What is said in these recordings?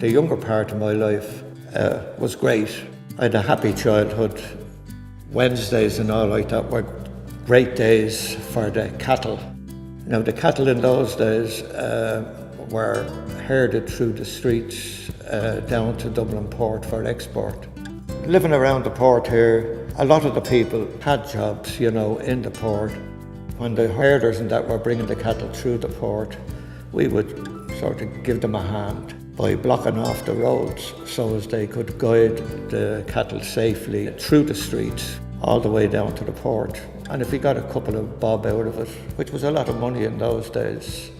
The younger part of my life was great. I had a happy childhood. Wednesdays and all like that were great days for the cattle. Now the cattle in those days were herded through the streets down to Dublin Port for export. Living around the port here, a lot of the people had jobs, you know, in the port. When the herders and that were bringing the cattle through the port, we would sort of give them a hand by blocking off the roads so as they could guide the cattle safely through the streets all the way down to the port. And if we got a couple of bob out of it, which was a lot of money in those days,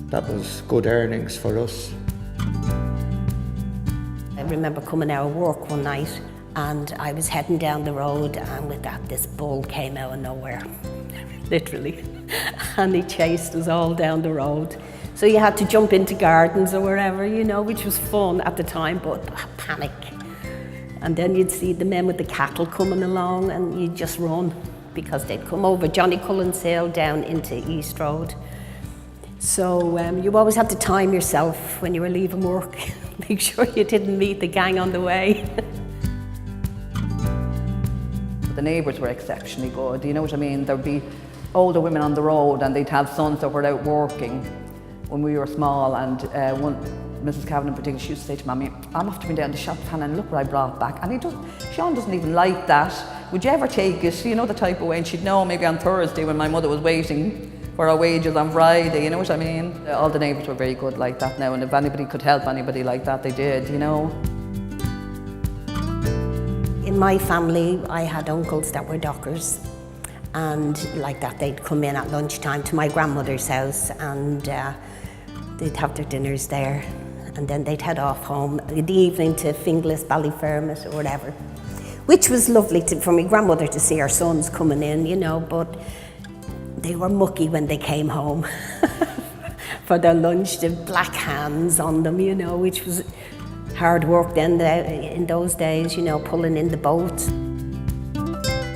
that was good earnings for us. I remember coming out of work one night and I was heading down the road, and with that this bull came out of nowhere, literally, and he chased us all down the road. So you had to jump into gardens or wherever, you know, which was fun at the time, but panic. And then you'd see the men with the cattle coming along and you'd just run, because they'd come over Johnny Cullen's Hill down into East Road. So you always had to time yourself when you were leaving work. Make sure you didn't meet the gang on the way. The neighbours were exceptionally good, you know what I mean? There'd be older women on the road and they'd have sons that were out working when we were small, and Mrs. Cavan in particular, she used to say to Mommy, I'm after going down to the shop, Hannah, and look what I brought back. And Sean doesn't even like that. Would you ever take it? You know, the type of way. And she'd know maybe on Thursday when my mother was waiting for her wages on Friday, you know what I mean? All the neighbours were very good like that now, and if anybody could help anybody like that, they did, you know. In my family, I had uncles that were dockers, and like that they'd come in at lunchtime to my grandmother's house, and they'd have their dinners there, and then they'd head off home in the evening to Finglas, Ballyfermot or whatever, which was lovely for my grandmother to see her sons coming in, you know, but they were mucky when they came home for their lunch. The black hands on them, you know, which was hard work then in those days, you know, pulling in the boat.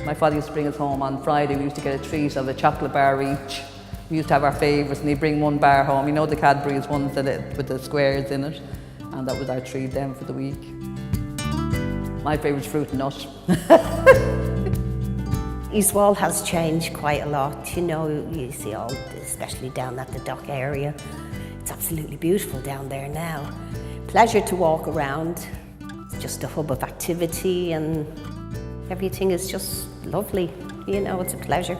My father used to bring us home on Friday. We used to get a treat of a chocolate bar each. We used to have our favourites, and he'd bring one bar home. You know, the Cadbury's ones with the squares in it, and that was our treat then for the week. My favourite's fruit and nut. East Wall has changed quite a lot, you know, you see all, especially down at the dock area. It's absolutely beautiful down there now. Pleasure to walk around. It's just a hub of activity and everything is just lovely, you know, it's a pleasure.